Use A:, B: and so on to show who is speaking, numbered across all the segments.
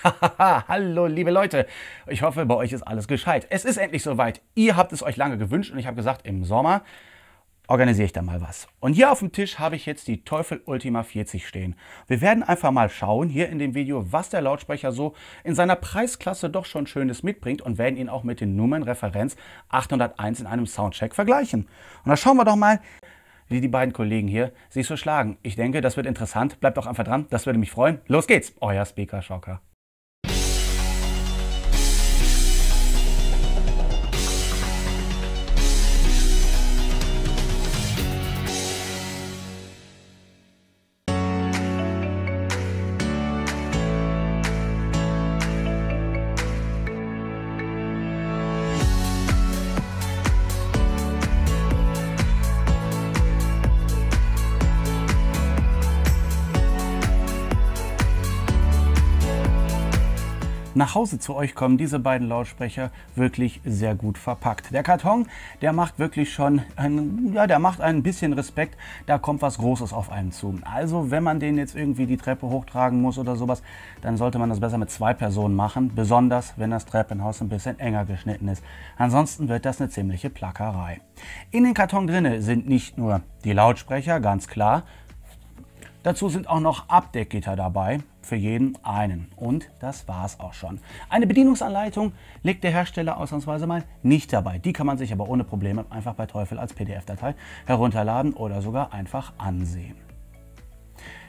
A: Haha, hallo liebe Leute, ich hoffe bei euch ist alles gescheit. Es ist endlich soweit, ihr habt es euch lange gewünscht und ich habe gesagt, im Sommer organisiere ich da mal was. Und hier auf dem Tisch habe ich jetzt die Teufel Ultima 40 stehen. Wir werden einfach mal schauen hier in dem Video, was der Lautsprecher so in seiner Preisklasse doch schon Schönes mitbringt und werden ihn auch mit den Nummern Referenz 801 in einem Soundcheck vergleichen. Und da schauen wir doch mal, wie die beiden Kollegen hier sich so schlagen. Ich denke, das wird interessant. Bleibt doch einfach dran, das würde mich freuen. Los geht's, euer Speaker Schocker. Nach Hause zu euch kommen diese beiden Lautsprecher wirklich sehr gut verpackt. Der Karton, der macht wirklich schon, der macht ein bisschen Respekt, da kommt was Großes auf einen zu. Also wenn man den jetzt irgendwie die Treppe hochtragen muss oder sowas, dann sollte man das besser mit 2 Personen machen, besonders wenn das Treppenhaus ein bisschen enger geschnitten ist. Ansonsten wird das eine ziemliche Plackerei. In den Karton drinne sind nicht nur die Lautsprecher, ganz klar. Dazu sind auch noch Abdeckgitter dabei, für jeden einen. Und das war's auch schon. Eine Bedienungsanleitung legt der Hersteller ausnahmsweise mal nicht dabei. Die kann man sich aber ohne Probleme einfach bei Teufel als PDF-Datei herunterladen oder sogar einfach ansehen.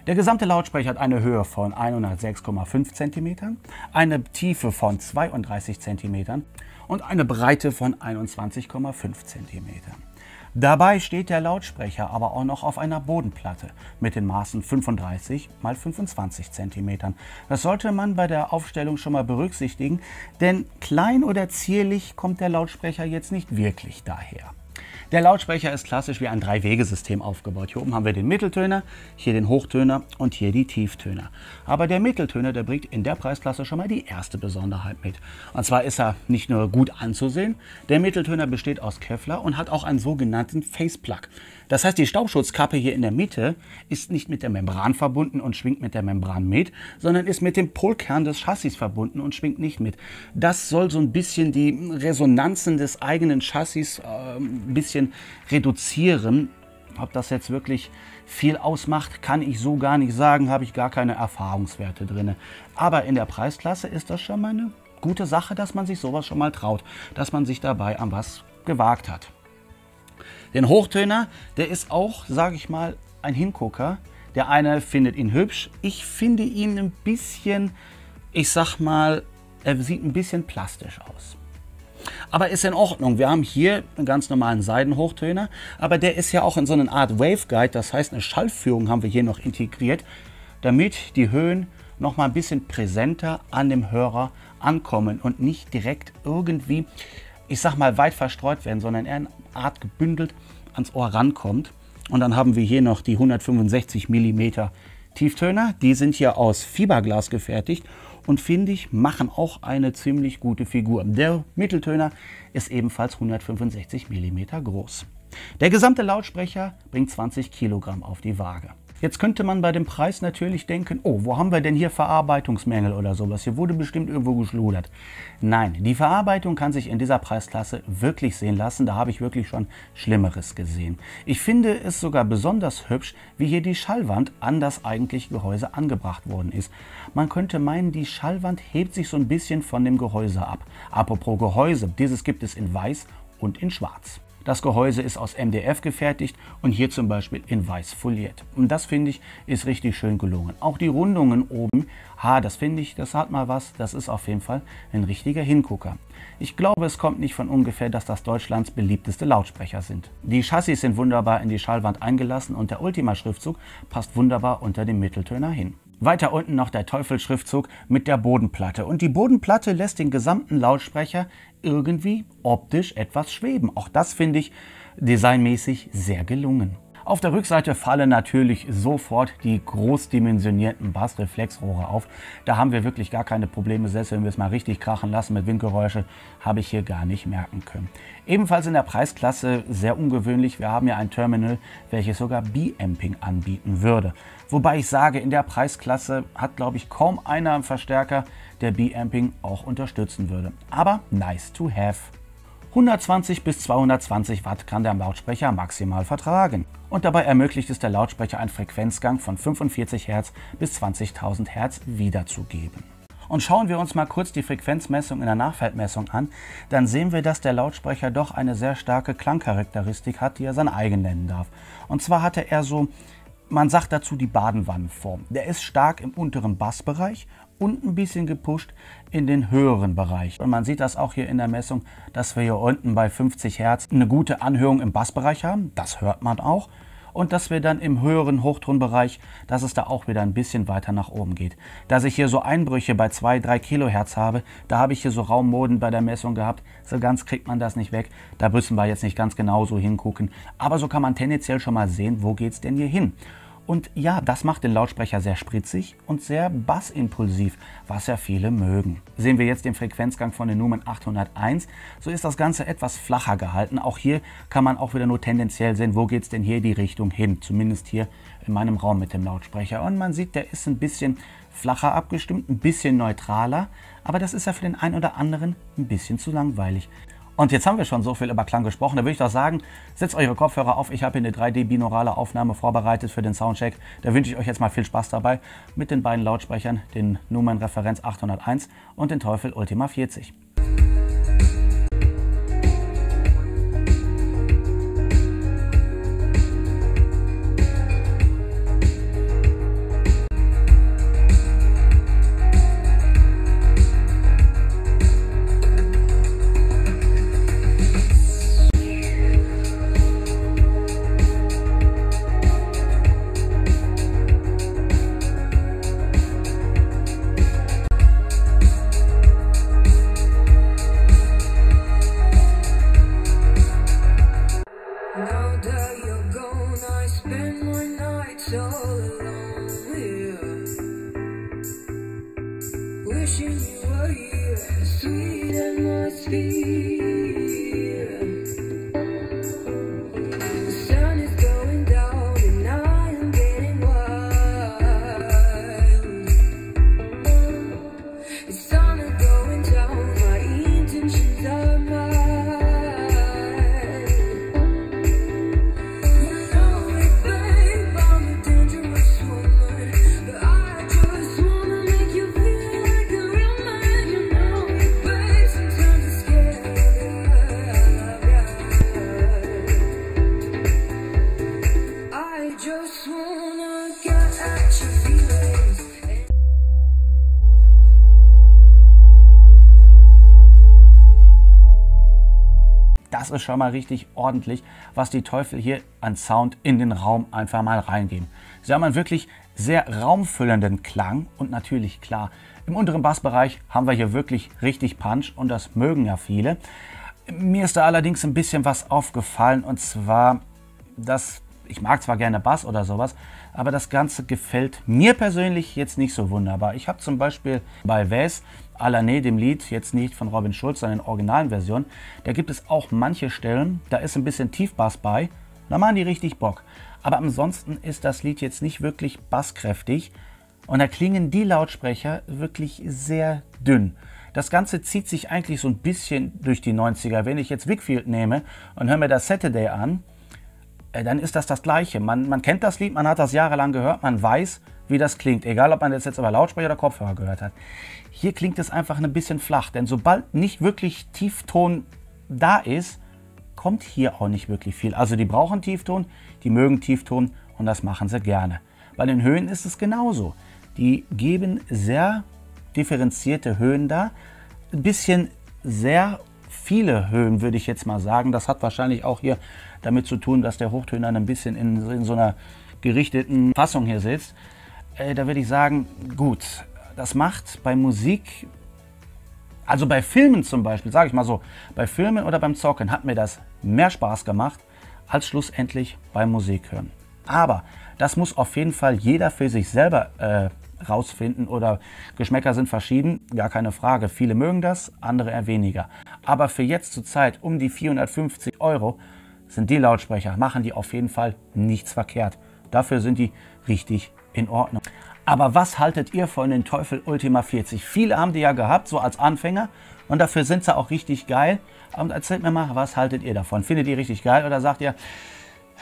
A: Der gesamte Lautsprecher hat eine Höhe von 106,5 cm, eine Tiefe von 32 cm und eine Breite von 21,5 cm. Dabei steht der Lautsprecher aber auch noch auf einer Bodenplatte mit den Maßen 35 x 25 cm. Das sollte man bei der Aufstellung schon mal berücksichtigen, denn klein oder zierlich kommt der Lautsprecher jetzt nicht wirklich daher. Der Lautsprecher ist klassisch wie ein 3-Wege-System aufgebaut. Hier oben haben wir den Mitteltöner, hier den Hochtöner und hier die Tieftöner. Aber der Mitteltöner, der bringt in der Preisklasse schon mal die erste Besonderheit mit. Und zwar ist er nicht nur gut anzusehen, der Mitteltöner besteht aus Kevlar und hat auch einen sogenannten Faceplug. Das heißt, die Staubschutzkappe hier in der Mitte ist nicht mit der Membran verbunden und schwingt mit der Membran mit, sondern ist mit dem Polkern des Chassis verbunden und schwingt nicht mit. Das soll so ein bisschen die Resonanzen des eigenen Chassis ein bisschen reduzieren. Ob das jetzt wirklich viel ausmacht, kann ich so gar nicht sagen, habe ich gar keine Erfahrungswerte drin. Aber in der Preisklasse ist das schon mal eine gute Sache, dass man sich sowas schon mal traut, dass man sich dabei an was gewagt hat. Den Hochtöner, der ist auch, sage ich mal, ein Hingucker. Der eine findet ihn hübsch. Ich finde ihn ein bisschen, ich sag mal, er sieht ein bisschen plastisch aus. Aber ist in Ordnung. Wir haben hier einen ganz normalen Seidenhochtöner, aber der ist ja auch in so einer Art Waveguide, das heißt eine Schallführung haben wir hier noch integriert, damit die Höhen noch mal ein bisschen präsenter an dem Hörer ankommen und nicht direkt irgendwie, ich sag mal, weit verstreut werden, sondern eher eine Art gebündelt ans Ohr rankommt. Und dann haben wir hier noch die 165 mm Tieftöner. Die sind hier aus Fiberglas gefertigt und finde ich, machen auch eine ziemlich gute Figur. Der Mitteltöner ist ebenfalls 165 mm groß. Der gesamte Lautsprecher bringt 20 Kilogramm auf die Waage. Jetzt könnte man bei dem Preis natürlich denken, oh, wo haben wir denn hier Verarbeitungsmängel oder sowas? Hier wurde bestimmt irgendwo geschludert. Nein, die Verarbeitung kann sich in dieser Preisklasse wirklich sehen lassen. Da habe ich wirklich schon Schlimmeres gesehen. Ich finde es sogar besonders hübsch, wie hier die Schallwand an das eigentliche Gehäuse angebracht worden ist. Man könnte meinen, die Schallwand hebt sich so ein bisschen von dem Gehäuse ab. Apropos Gehäuse, dieses gibt es in weiß und in schwarz. Das Gehäuse ist aus MDF gefertigt und hier zum Beispiel in weiß foliert. Und das finde ich ist richtig schön gelungen. Auch die Rundungen oben, das finde ich, das hat mal was. Das ist auf jeden Fall ein richtiger Hingucker. Ich glaube, es kommt nicht von ungefähr, dass das Deutschlands beliebteste Lautsprecher sind. Die Chassis sind wunderbar in die Schallwand eingelassen und der Ultima-Schriftzug passt wunderbar unter dem Mitteltöner hin. Weiter unten noch der Teufel-Schriftzug mit der Bodenplatte. Und die Bodenplatte lässt den gesamten Lautsprecher irgendwie optisch etwas schweben. Auch das finde ich designmäßig sehr gelungen. Auf der Rückseite fallen natürlich sofort die großdimensionierten Bassreflexrohre auf. Da haben wir wirklich gar keine Probleme, selbst wenn wir es mal richtig krachen lassen mit Windgeräusche, habe ich hier gar nicht merken können. Ebenfalls in der Preisklasse sehr ungewöhnlich, wir haben ja ein Terminal, welches sogar B-Amping anbieten würde. Wobei ich sage, in der Preisklasse hat, glaube ich, kaum einer einen Verstärker, der B-Amping auch unterstützen würde. Aber nice to have. 120 bis 220 Watt kann der Lautsprecher maximal vertragen. Und dabei ermöglicht es der Lautsprecher einen Frequenzgang von 45 Hertz bis 20.000 Hertz wiederzugeben. Und schauen wir uns mal kurz die Frequenzmessung in der Nachfeldmessung an, dann sehen wir, dass der Lautsprecher doch eine sehr starke Klangcharakteristik hat, die er sein eigen nennen darf. Und zwar hatte er so, man sagt dazu die Badenwannenform. Der ist stark im unteren Bassbereich und ein bisschen gepusht in den höheren Bereich. Und man sieht das auch hier in der Messung, dass wir hier unten bei 50 Hertz eine gute Anhörung im Bassbereich haben. Das hört man auch. Und dass wir dann im höheren Hochtonbereich, dass es da auch wieder ein bisschen weiter nach oben geht. Dass ich hier so Einbrüche bei 2-3 Kilohertz habe, da habe ich hier so Raummoden bei der Messung gehabt. So ganz kriegt man das nicht weg. Da müssen wir jetzt nicht ganz genau so hingucken. Aber so kann man tendenziell schon mal sehen, wo geht es denn hier hin. Und ja, das macht den Lautsprecher sehr spritzig und sehr bassimpulsiv, was ja viele mögen. Sehen wir jetzt den Frequenzgang von den Numen 801, so ist das Ganze etwas flacher gehalten. Auch hier kann man auch wieder nur tendenziell sehen, wo geht es denn hier die Richtung hin, zumindest hier in meinem Raum mit dem Lautsprecher. Und man sieht, der ist ein bisschen flacher abgestimmt, ein bisschen neutraler, aber das ist ja für den einen oder anderen ein bisschen zu langweilig. Und jetzt haben wir schon so viel über Klang gesprochen, da würde ich doch sagen, setzt eure Kopfhörer auf. Ich habe hier eine 3D-binaurale Aufnahme vorbereitet für den Soundcheck. Da wünsche ich euch jetzt mal viel Spaß dabei mit den beiden Lautsprechern, den Numen Referenz 801 und den Teufel Ultima 40.
B: Wishing you were here, sweet atmosphere. The sun is going down and I am getting wild. It's summer going down, my intentions are mine. You know it, babe, I'm a dangerous woman, but I just wanna make you feel like a real man. You know it, babe, sometimes it's scary. I just wanna get at your feelings.
A: Das ist schon mal richtig ordentlich, was die Teufel hier an Sound in den Raum einfach mal reingeben. Sie haben einen wirklich sehr raumfüllenden Klang und natürlich klar, im unteren Bassbereich haben wir hier wirklich richtig Punch und das mögen ja viele. Mir ist da allerdings ein bisschen was aufgefallen und zwar, dass ich mag zwar gerne Bass oder sowas, aber das Ganze gefällt mir persönlich jetzt nicht so wunderbar. Ich habe zum Beispiel bei Vase Alané, dem Lied, jetzt nicht von Robin Schulz, sondern in der originalen Version, da gibt es auch manche Stellen, da ist ein bisschen Tiefbass bei, da machen die richtig Bock. Aber ansonsten ist das Lied jetzt nicht wirklich basskräftig und da klingen die Lautsprecher wirklich sehr dünn. Das Ganze zieht sich eigentlich so ein bisschen durch die 90er. Wenn ich jetzt Wickfield nehme und höre mir das Saturday an, dann ist das Gleiche. Man kennt das Lied, man hat das jahrelang gehört, man weiß, wie das klingt. Egal, ob man das jetzt über Lautsprecher oder Kopfhörer gehört hat. Hier klingt es einfach ein bisschen flach, denn sobald nicht wirklich Tiefton da ist, kommt hier auch nicht wirklich viel. Also die brauchen Tiefton, die mögen Tiefton und das machen sie gerne. Bei den Höhen ist es genauso. Die geben sehr differenzierte Höhen da. Ein bisschen sehr viele Höhen, würde ich jetzt mal sagen. Das hat wahrscheinlich auch hier damit zu tun, dass der Hochtöner ein bisschen in so einer gerichteten Fassung hier sitzt. Da würde ich sagen, gut, das macht bei Musik, also bei Filmen zum Beispiel, sage ich mal so, bei Filmen oder beim Zocken hat mir das mehr Spaß gemacht als schlussendlich beim Musik hören. Aber das muss auf jeden Fall jeder für sich selber rausfinden, oder Geschmäcker sind verschieden, gar keine Frage. Viele mögen das, andere eher weniger. Aber für jetzt zur Zeit um die 450 € sind die Lautsprecher, machen die auf jeden Fall nichts verkehrt. Dafür sind die richtig in Ordnung. Aber was haltet ihr von den Teufel Ultima 40? Viele haben die ja gehabt, so als Anfänger, und dafür sind sie auch richtig geil. Und erzählt mir mal, was haltet ihr davon? Findet ihr richtig geil oder sagt ihr,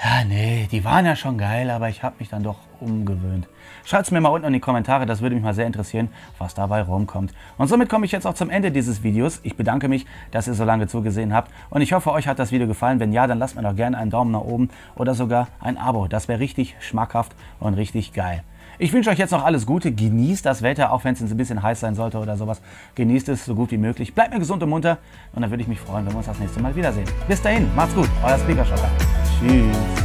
A: ja, nee, die waren ja schon geil, aber ich habe mich dann doch umgewöhnt? Schreibt es mir mal unten in die Kommentare, das würde mich mal sehr interessieren, was dabei rumkommt. Und somit komme ich jetzt auch zum Ende dieses Videos. Ich bedanke mich, dass ihr so lange zugesehen habt und ich hoffe, euch hat das Video gefallen. Wenn ja, dann lasst mir doch gerne einen Daumen nach oben oder sogar ein Abo. Das wäre richtig schmackhaft und richtig geil. Ich wünsche euch jetzt noch alles Gute, genießt das Wetter, auch wenn es ein bisschen heiß sein sollte oder sowas. Genießt es so gut wie möglich, bleibt mir gesund und munter und dann würde ich mich freuen, wenn wir uns das nächste Mal wiedersehen. Bis dahin, macht's gut, euer Speakershotter. Tschüss.